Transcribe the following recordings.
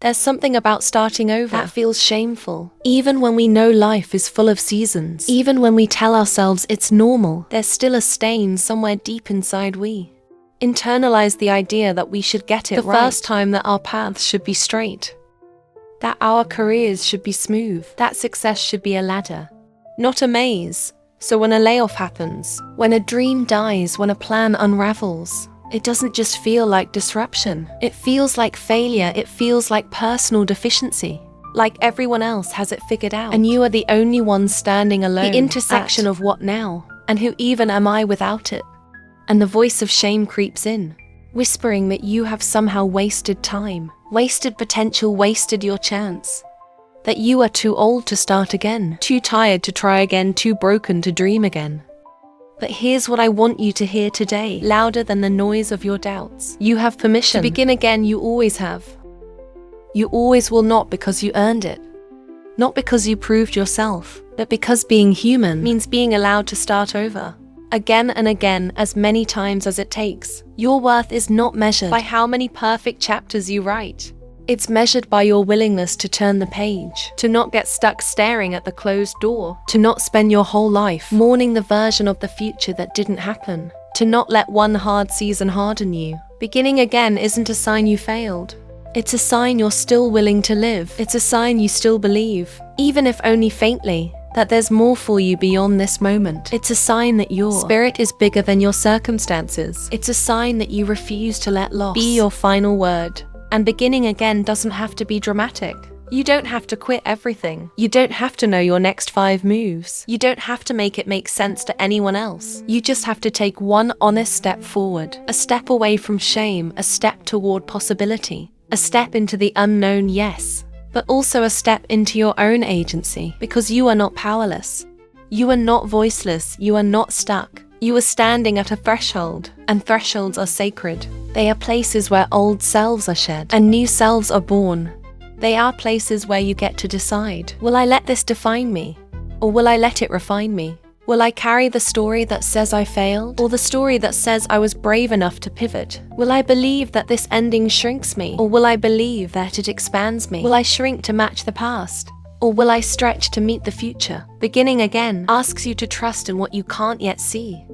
There's something about starting over that feels shameful. Even when we know life is full of seasons, even when we tell ourselves it's normal, there's still a stain somewhere deep inside we internalize the idea that we should get it right the first time, that our paths should be straight, that our careers should be smooth, that success should be a ladder, not a maze. So when a layoff happens, when a dream dies, when a plan unravels, it doesn't just feel like disruption. It feels like failure. It feels like personal deficiency. Like everyone else has it figured out, and you are the only one standing alone. The intersection of what now, and who even am I without it? And the voice of shame creeps in, whispering that you have somehow wasted time, wasted potential, wasted your chance. That you are too old to start again, too tired to try again, too broken to dream again. But here's what I want you to hear today, louder than the noise of your doubts. You have permission to begin again. You always have. You always will, not because you earned it, not because you proved yourself, but because being human means being allowed to start over, again and again, as many times as it takes. Your worth is not measured by how many perfect chapters you write. It's measured by your willingness to turn the page, to not get stuck staring at the closed door, to not spend your whole life mourning the version of the future that didn't happen, to not let one hard season harden you. Beginning again isn't a sign you failed. It's a sign you're still willing to live. It's a sign you still believe, even if only faintly, that there's more for you beyond this moment. It's a sign that your spirit is bigger than your circumstances. It's a sign that you refuse to let loss be your final word. And beginning again doesn't have to be dramatic. You don't have to quit everything. You don't have to know your next 5 moves. You don't have to make it make sense to anyone else. You just have to take one honest step forward, a step away from shame, a step toward possibility, a step into the unknown, yes, but also a step into your own agency, because you are not powerless. You are not voiceless. You are not stuck. You are standing at a threshold, and thresholds are sacred. They are places where old selves are shed and new selves are born. They are places where you get to decide, will I let this define me? Or will I let it refine me? Will I carry the story that says I failed, or the story that says I was brave enough to pivot? Will I believe that this ending shrinks me, or will I believe that it expands me? Will I shrink to match the past, or will I stretch to meet the future? Beginning again asks you to trust in what you can't yet see.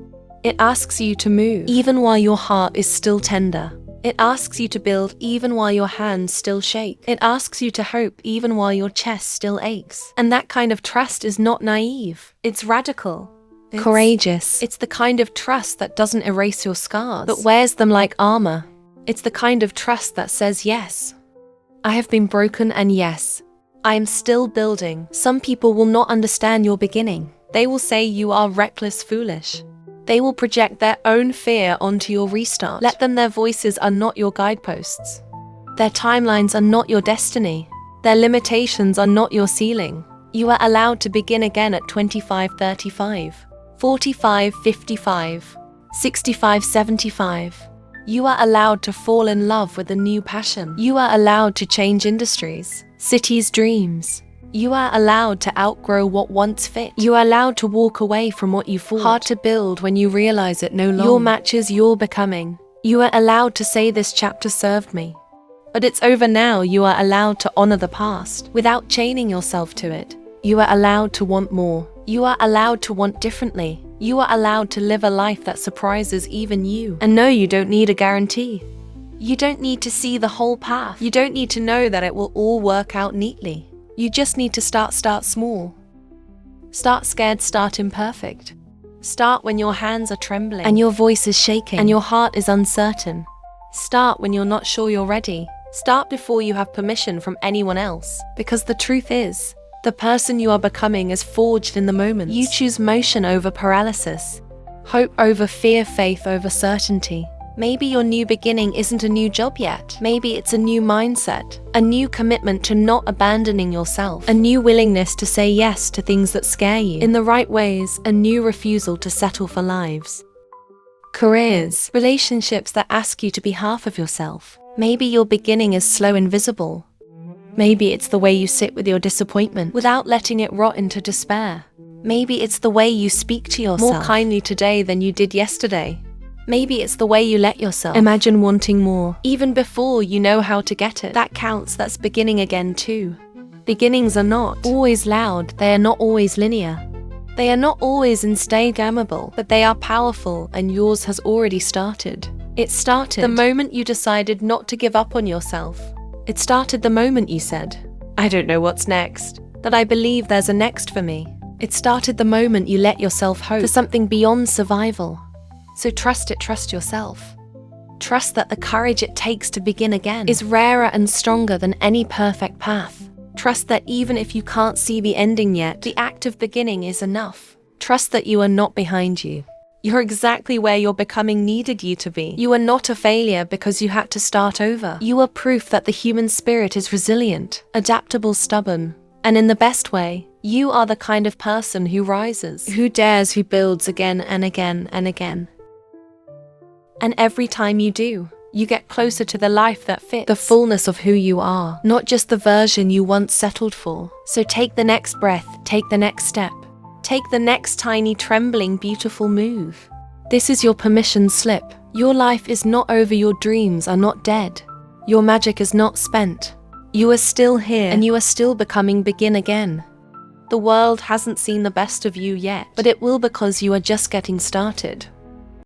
It asks you to move, even while your heart is still tender. It asks you to build, even while your hands still shake. It asks you to hope, even while your chest still aches. And that kind of trust is not naive. It's radical. It's courageous. It's the kind of trust that doesn't erase your scars, but wears them like armor. It's the kind of trust that says, yes, I have been broken, and yes, I am still building. Some people will not understand your beginning. They will say you are reckless, foolish. They will project their own fear onto your restart. Let them. Their voices are not your guideposts. Their timelines are not your destiny. Their limitations are not your ceiling. You are allowed to begin again at 25, 35, 45, 55, 65, 75. You are allowed to fall in love with a new passion. You are allowed to change industries, cities, dreams. You are allowed to outgrow what once fit. You are allowed to walk away from what you thought hard to build when you realize it no longer your matches your becoming. You are allowed to say, this chapter served me, but it's over now. You are allowed to honor the past without chaining yourself to it. You are allowed to want more. You are allowed to want differently. You are allowed to live a life that surprises even you. And no, you don't need a guarantee. You don't need to see the whole path. You don't need to know that it will all work out neatly. You just need to start small. Start scared, start imperfect. Start when your hands are trembling and your voice is shaking and your heart is uncertain. Start when you're not sure you're ready. Start before you have permission from anyone else. Because the truth is, the person you are becoming is forged in the moment. You choose motion over paralysis, hope over fear, faith over certainty. Maybe your new beginning isn't a new job yet. Maybe it's a new mindset, a new commitment to not abandoning yourself, a new willingness to say yes to things that scare you in the right ways, a new refusal to settle for lives, careers, relationships that ask you to be half of yourself. Maybe your beginning is slow and visible. Maybe it's the way you sit with your disappointment without letting it rot into despair. Maybe it's the way you speak to yourself more kindly today than you did yesterday. Maybe it's the way you let yourself imagine wanting more, even before you know how to get it. That counts, that's beginning again too. Beginnings are not always loud, they are not always linear. They are not always Instagrammable, but they are powerful, and yours has already started. It started the moment you decided not to give up on yourself. It started the moment you said, I don't know what's next, but I believe there's a next for me. It started the moment you let yourself hope for something beyond survival. So trust it, trust yourself. Trust that the courage it takes to begin again is rarer and stronger than any perfect path. Trust that even if you can't see the ending yet, the act of beginning is enough. Trust that you are not behind you. You're exactly where your becoming needed you to be. You are not a failure because you had to start over. You are proof that the human spirit is resilient, adaptable, stubborn, and in the best way. You are the kind of person who rises, who dares, who builds again and again and again. And every time you do, you get closer to the life that fits the fullness of who you are, not just the version you once settled for. So take the next breath, take the next step, take the next tiny, trembling, beautiful move. This is your permission slip. Your life is not over, your dreams are not dead. Your magic is not spent. You are still here, and you are still becoming. Begin again. The world hasn't seen the best of you yet, but it will, because you are just getting started.